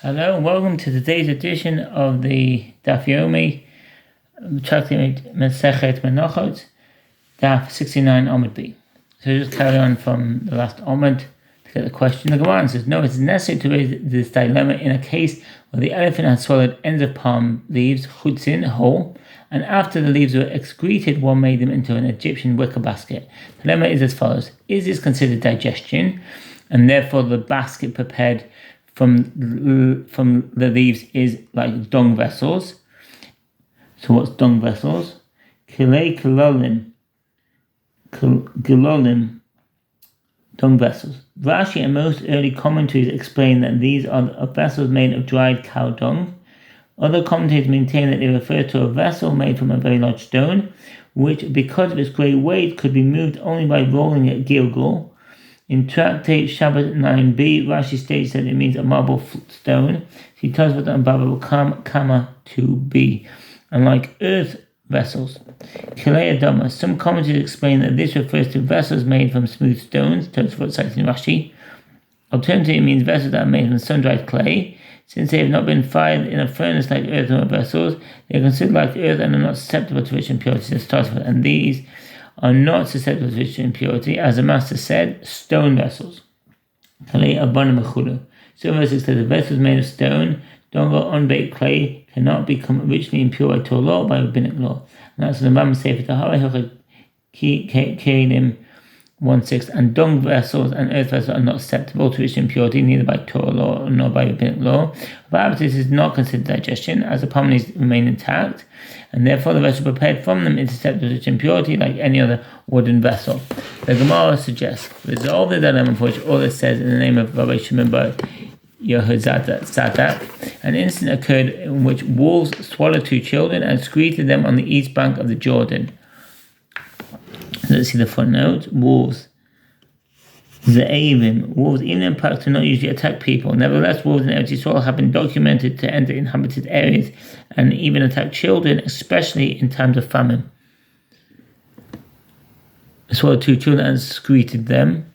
Hello and welcome to today's edition of the Daf Yomi, tractate Menachot Daf 69 Amud B. So just carry on from the last Amud to get the question. The Gemara says, no, it's necessary to raise this dilemma in a case where the elephant has swallowed ends of palm leaves, chutzin, whole, and after the leaves were excreted, one made them into an Egyptian wicker basket. The dilemma is as follows. Is this considered digestion, and therefore the basket prepared from the leaves is like dung vessels? So what's dung vessels? Gilolim, dung vessels. Rashi and most early commentaries explain that these are vessels made of dried cow dung. Other commentators maintain that they refer to a vessel made from a very large stone, which, because of its great weight, could be moved only by rolling it Gilgal. In Tractate Shabbat 9b, Rashi states that it means a marble stone. He tells us that Baba Kama 2b, unlike earth vessels. Kilei Adama. Some commentators explain that this refers to vessels made from smooth stones. Tosfot cites in Rashi. Alternatively, it means vessels that are made from sun-dried clay. Since they have not been fired in a furnace like earthenware vessels, they are considered like earth and are not susceptible to rich impurities. And these are not susceptible to rich impurity, as the Master said, stone vessels. Some verses say the vessels made of stone, dung or unbaked clay cannot become richly impure by Torah law or by rabbinic law. And that's the Rambam Sefer Tahara halachic 1:6. And dung vessels and earth vessels are not susceptible to rich impurity, neither by Torah law nor by rabbinic law. But this is not considered digestion, as the palm leaves remain intact, and therefore the vessel prepared from them is susceptible to rich impurity like any other wooden vessel. The Gemara suggests, resolve the dilemma for which Orlah says in the name of Rabbi Shimon bar Yochai, an incident occurred in which wolves swallowed two children and excreted them on the east bank of the Jordan. Let's see the footnote. Wolves. Wolves, even in practice, do not usually attack people. Nevertheless, wolves in Eretz Yisrael have been documented to enter inhabited areas and even attack children, especially in times of famine. Swallowed two children and excreted them.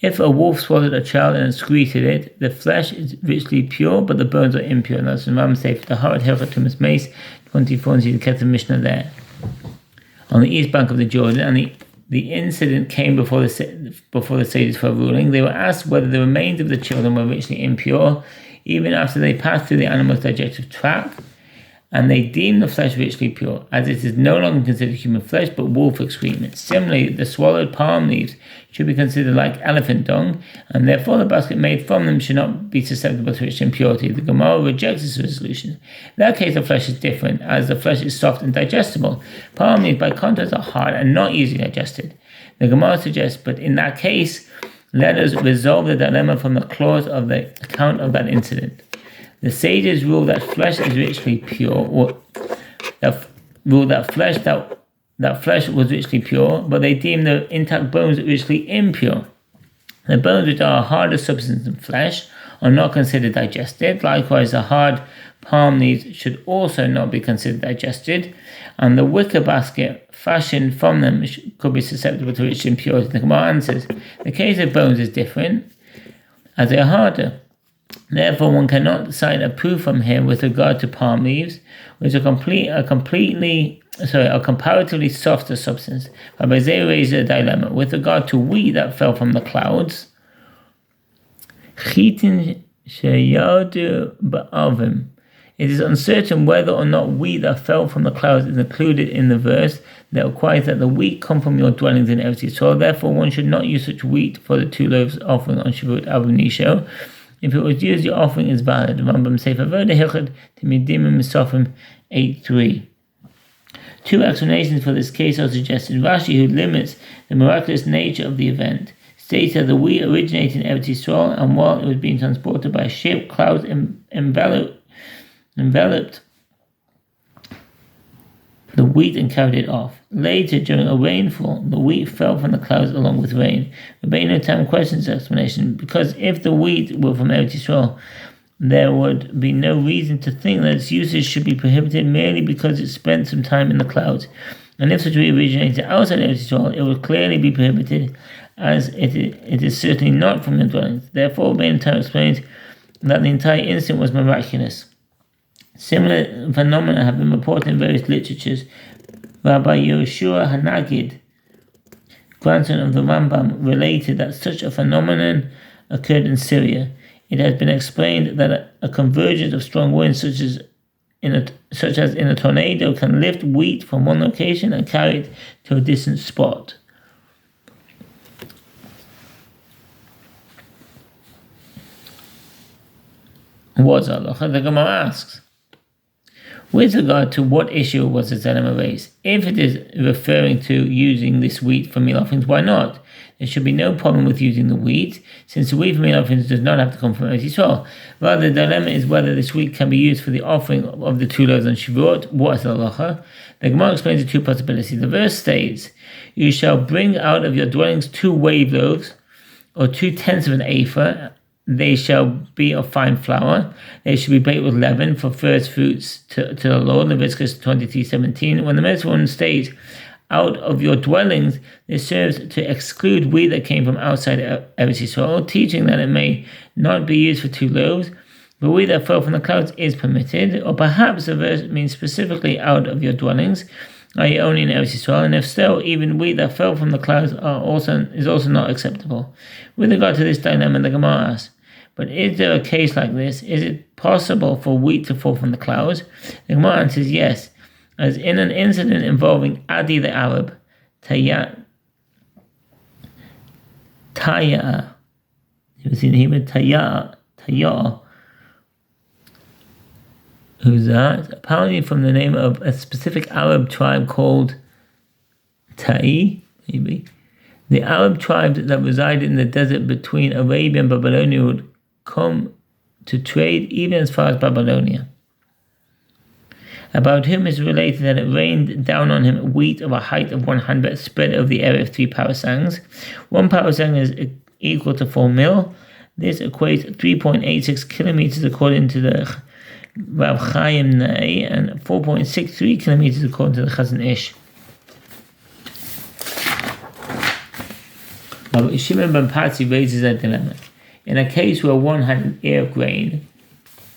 If a wolf swallowed a child and excreted it, the flesh is richly pure, but the bones are impure. And that's in Rambam Sefer Tahara Hilchot Mace 24, and see the Kether Mishnah there. On the east bank of the Jordan, and the incident came before the sages for a ruling. They were asked whether the remains of the children were richly impure, even after they passed through the animal's digestive tract, and they deemed the flesh richly pure, as it is no longer considered human flesh but wolf excrement. Similarly, the swallowed palm leaves should be considered like elephant dung, and therefore the basket made from them should not be susceptible to rich impurity. The Gemara rejects this resolution. In that case, the flesh is different, as the flesh is soft and digestible. Palm leaves, by contrast, are hard and not easily digested. The Gemara suggests, but in that case, let us resolve the dilemma from the clause of the account of that incident. The sages rule that flesh is richly pure, or rule that flesh was richly pure, but they deem the intact bones richly impure. The bones, which are a harder substance than flesh, are not considered digested. Likewise, the hard palm leaves should also not be considered digested, and the wicker basket fashioned from them could be susceptible to rich impurity. The Gemara answers, the case of bones is different, as they are harder. Therefore, one cannot cite a proof from here with regard to palm leaves, which are comparatively softer substance. Rabbi Zeh raises a dilemma with regard to wheat that fell from the clouds. Chitin sheyardu ba'avim. It is uncertain whether or not wheat that fell from the clouds is included in the verse that requires that the wheat come from your dwellings in Eretz Yisrael. Therefore, one should not use such wheat for the 2 loaves offering on Shavuot Abu Nisho. If it was used, your offering is valid. Rambam Sefer Voda Hilchot Timidim Misofim 8:3. 2 explanations for this case are suggested. Rashi, who limits the miraculous nature of the event, states that the wheat originated in Eretz Yisrael, and while it was being transported by a ship, clouds enveloped the wheat and carried it off. Later, during a rainfall, the wheat fell from the clouds along with rain. Rabbeinu Tam questions the explanation, because if the wheat were from Eretz Yisrael, there would be no reason to think that its usage should be prohibited merely because it spent some time in the clouds. And if such wheat originated outside Eretz Yisrael, it would clearly be prohibited, as it is certainly not from your dwellings. Therefore, Rabbeinu Tam explains that the entire incident was miraculous. Similar phenomena have been reported in various literatures. Rabbi Yehoshua Hanagid, grandson of the Rambam, related that such a phenomenon occurred in Syria. It has been explained that a convergence of strong winds, such as in a tornado, can lift wheat from one location and carry it to a distant spot. What's halacha? The Gemara asks, with regard to what issue was the dilemma raised? If it is referring to using this wheat for meal offerings, why not? There should be no problem with using the wheat, since the wheat for meal offerings does not have to come from Eretz Yisrael. Rather, the dilemma is whether this wheat can be used for the offering of the 2 loaves on Shavuot. What is the halacha? The Gemara explains the 2 possibilities. The verse states, "You shall bring out of your dwellings 2 wave loaves, or 2/10 of an ephah. They shall be of fine flour. They should be baked with leaven for first fruits to the Lord." Leviticus 23:17. When the Mitzvah states, "out of your dwellings," this serves to exclude wheat that came from outside Eretz Yisrael, teaching that it may not be used for 2 loaves, but wheat that fell from the clouds is permitted. Or perhaps the verse means specifically out of your dwellings, i.e. only in Eretz Yisrael, and if so, even wheat that fell from the clouds is also not acceptable. With regard to this dilemma, the Gemara asks, but is there a case like this? Is it possible for wheat to fall from the clouds? The Gemara answers yes, as in an incident involving Adi the Arab, Taya'a. You see in Hebrew, Taya'a. Who's that? Apparently from the name of a specific Arab tribe called Ta'i, maybe. The Arab tribes that resided in the desert between Arabia and Babylonia would come to trade even as far as Babylonia. About whom is related that it rained down on him wheat of a height of 100 spread over the area of 3 parasangs. 1 parasang is equal to 4 mil. This equates 3.86 kilometers according to the Rav Chaim Nei, and 4.63 kilometers according to the Chazon Ish. Rabbi Shimon ben Patzi raises a dilemma. In a case where one had an ear of grain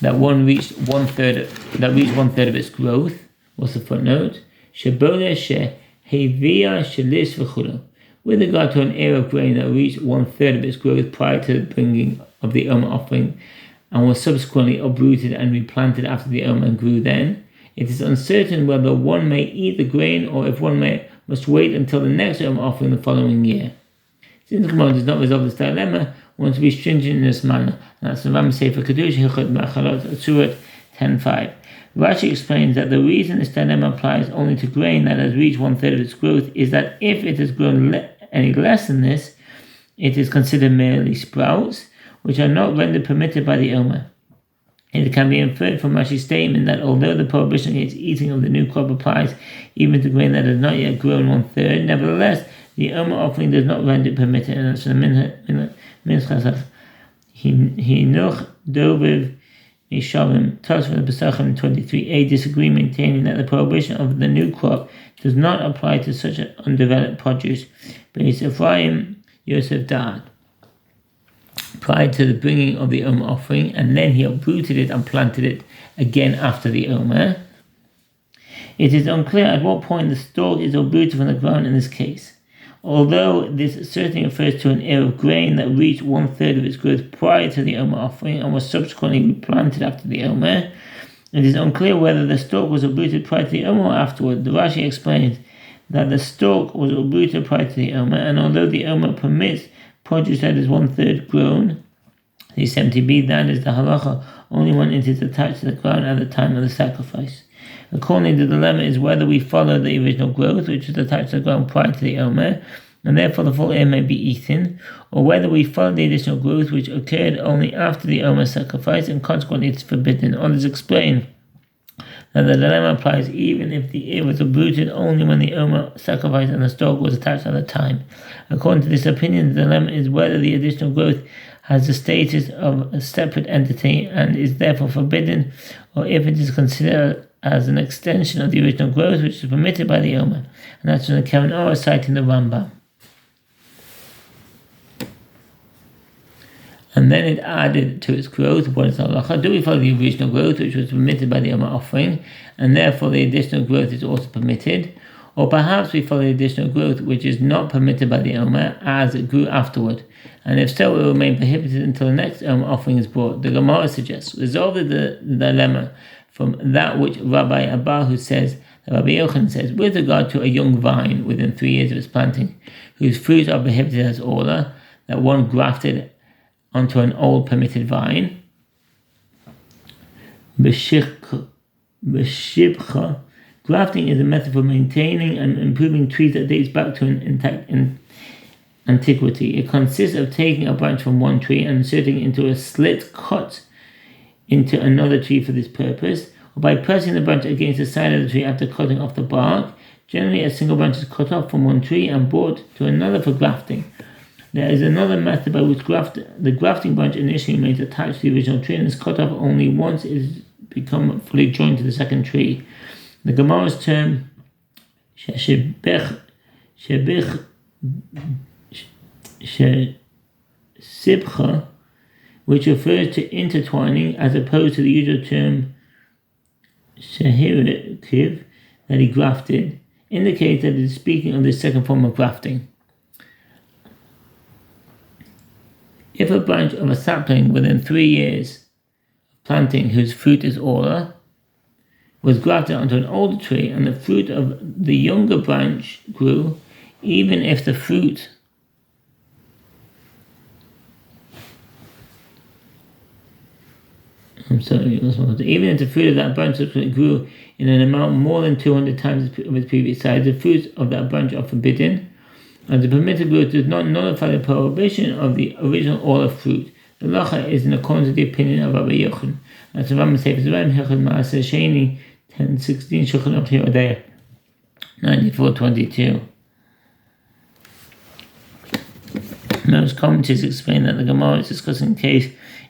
that reached one third of its growth, what's the footnote? With regard to an ear of grain that reached 1/3 of its growth prior to the bringing of the Omer offering, and was subsequently uprooted and replanted after the Omer and grew then, it is uncertain whether one may eat the grain or if one must wait until the next Omer offering the following year. Since the Gemara does not resolve this dilemma, one to be stringent in this manner, and that's the Ram Sefer Kedush Hilchot Machalot Surat 10.5. Rashi explains that the reason this dilemma applies only to grain that has reached 1/3 of its growth is that if it has grown any less than this, it is considered merely sprouts, which are not rendered permitted by the Omer. It can be inferred from Rashi's statement that although the prohibition against eating of the new crop applies even to grain that has not yet grown 1/3, nevertheless, the Omer offering does not render it permitted, and that's the Minchas of Hinuch Doviv Mishavim Tosfot Pesachim 23a disagree, maintaining that the prohibition of the new crop does not apply to such an undeveloped produce. But it's Ephraim Yosef Da'at prior to the bringing of the Omer offering, and then he uprooted it and planted it again after the Omer. It is unclear at what point the stalk is uprooted from the ground in this case. Although this certainly refers to an ear of grain that reached 1/3 of its growth prior to the Omer offering and was subsequently replanted after the Omer, it is unclear whether the stalk was uprooted prior to the Omer or afterward. The Rashi explains that the stalk was uprooted prior to the Omer, and although the Omer permits produce that is 1/3 grown, the 70b, that is the halacha only when it is attached to the ground at the time of the sacrifice. Accordingly, the dilemma is whether we follow the original growth, which is attached to the ground prior to the Omer, and therefore the full ear may be eaten, or whether we follow the additional growth which occurred only after the Omer sacrifice, and consequently it is forbidden. Others explain that the dilemma applies even if the ear was uprooted only when the Omer sacrifice and the stalk was attached at the time. According to this opinion, the dilemma is whether the additional growth has the status of a separate entity and is therefore forbidden, or if it is considered as an extension of the original growth which is permitted by the Omer. And that's from the Karen Orah citing the Rambam. and then it added to its growth. What is halacha? Do we follow the original growth, which was permitted by the Oma offering, and therefore the additional growth is also permitted? Or perhaps we follow the additional growth, which is not permitted by the Oma, as it grew afterward, and if so, it will remain prohibited until the next Oma offering is brought. The Gemara suggests, resolve the dilemma from that which Rabbi Abahu says, Rabbi Yochanan says, with regard to a young vine within 3 years of its planting, whose fruits are prohibited as Orlah, that one grafted onto an old permitted vine. B'shibcha, grafting is a method for maintaining and improving trees that dates back to an antiquity. It consists of taking a branch from one tree and inserting it into a slit cut into another tree for this purpose, or by pressing the branch against the side of the tree after cutting off the bark. Generally, a single branch is cut off from one tree and brought to another for grafting. There is another method by which the grafting branch initially remains attached to the original tree and is cut off only once it has become fully joined to the second tree. The Gemara's term sibcha, which refers to intertwining as opposed to the usual term shehirikiv, that he grafted, indicates that it is speaking of the second form of grafting. If a branch of a sapling within 3 years of planting, whose fruit is Orlah, was grafted onto an older tree and the fruit of the younger branch grew, even if the fruit even if the fruit of that branch grew in an amount more than 200 times of its previous size, the fruits of that branch are forbidden, and the permitted growth does not nullify the prohibition of the original Orlah fruit. The halacha is in accordance with the opinion of Rabbi Yochanan. As the Rambam says, Hechad Maaser Sheni 10:16 Shulchan Aruch Yerodea 94:22. Most commentators explain that the Gemara is discussing a case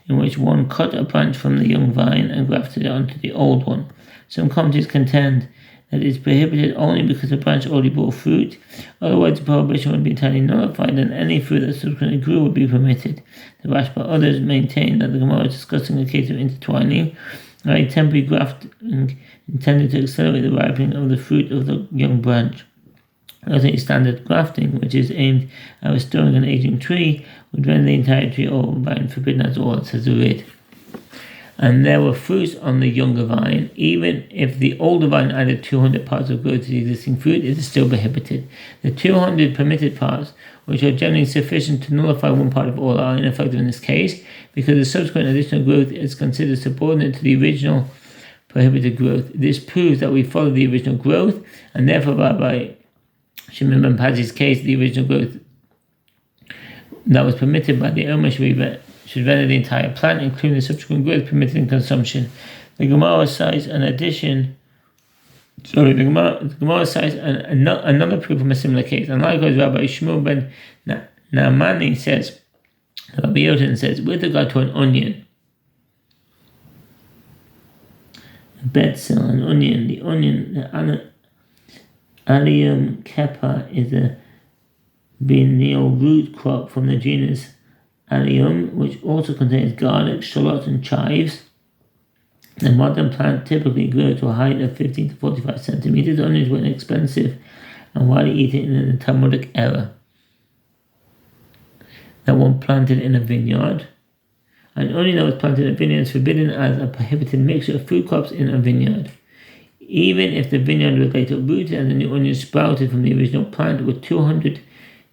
in which one cut a branch from the young vine and grafted it onto the old one. Some commentators contend that it is prohibited only because the branch already bore fruit. Otherwise, the prohibition would be entirely nullified, and any fruit that subsequently grew would be permitted. The Rashba others maintain that the Gemara is discussing a case of intertwining, a temporary grafting intended to accelerate the ripening of the fruit of the young branch. Also, standard grafting, which is aimed at restoring an aging tree, would render the entire tree or vine forbidden as all, says the Rid. And there were fruits on the younger vine. Even if the older vine added 200 parts of growth to the existing fruit, it is still prohibited. The 200 permitted parts, which are generally sufficient to nullify one part of all, are ineffective in this case, because the subsequent additional growth is considered subordinate to the original prohibited growth. This proves that we follow the original growth, and therefore by Shimon ben Pazi's case, the original growth that was permitted by the Oma should render the entire plant, including the subsequent growth permitted in consumption. The Gemara cites an addition. The Gemara cites another proof from a similar case. And likewise, Rabbi Shmuel ben Naamani says, Rabbi Yochanan says, with regard to an onion, Betzel, an onion, the Allium kepa is a biennial root crop from the genus Allium, which also contains garlic, shallots, and chives. The modern plant typically grew to a height of 15 to 45 centimeters. Onions were inexpensive and widely eaten in the Talmudic era. That one planted in a vineyard. An onion that was planted in a vineyard is forbidden as a prohibited mixture of food crops in a vineyard. Even if the vineyard was later uprooted and the new onion sprouted from the original plant with 200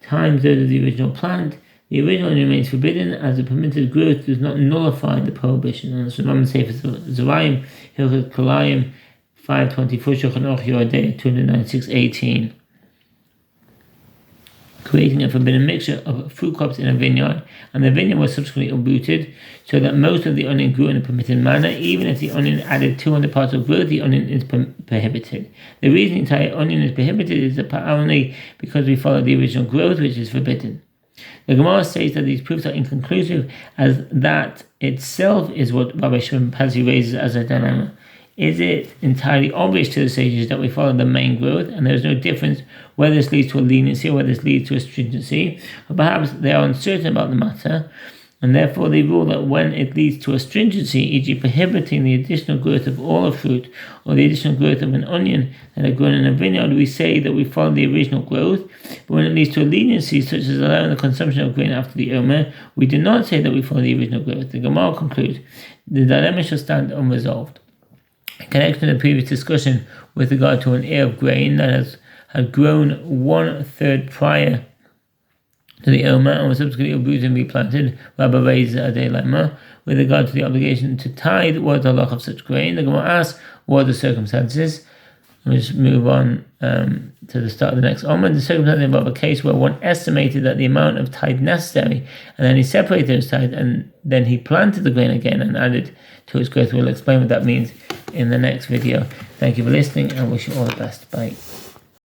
times those of the original plant, the original onion remains forbidden as the permitted growth does not nullify the prohibition. And as Rambam says, Zerayim, Hilchot Kilayim 524, Shulchan Aruch Yerodea 296:18. Creating a forbidden mixture of food crops in a vineyard, and the vineyard was subsequently uprooted, so that most of the onion grew in a permitted manner. Even if the onion added 200 parts of growth, the onion is prohibited. The reason the entire onion is prohibited is apparently because we follow the original growth, which is forbidden. The Gemara says that these proofs are inconclusive, as that itself is what Rabbi Shimon ben Pazi raises as a dilemma. Is it entirely obvious to the sages that we follow the main growth, and there is no difference whether this leads to a leniency or whether this leads to a stringency? Or perhaps they are uncertain about the matter, And therefore they rule that when it leads to astringency, e.g. prohibiting the additional growth of olive fruit or the additional growth of an onion that are grown in a vineyard, we say that we follow the original growth. But when it leads to a leniency, such as allowing the consumption of grain after the Omer, we do not say that we follow the original growth. The Gemara concludes, the dilemma shall stand unresolved. In connection with the previous discussion with regard to an ear of grain that had grown 1/3 prior to the Omer and was subsequently uprooted and replanted, Rabbi raises a dilemma with regard to the obligation to tithe. What is the halachic of such grain? The Gemara asks, what are the circumstances? We'll just move on to the start of the next Omer. The circumstances involve a case where one estimated that the amount of tithe necessary, and then he separated his tithe, and then he planted the grain again and added to its growth. We'll explain what that means in the next video. Thank you for listening, and wish you all the best. Bye.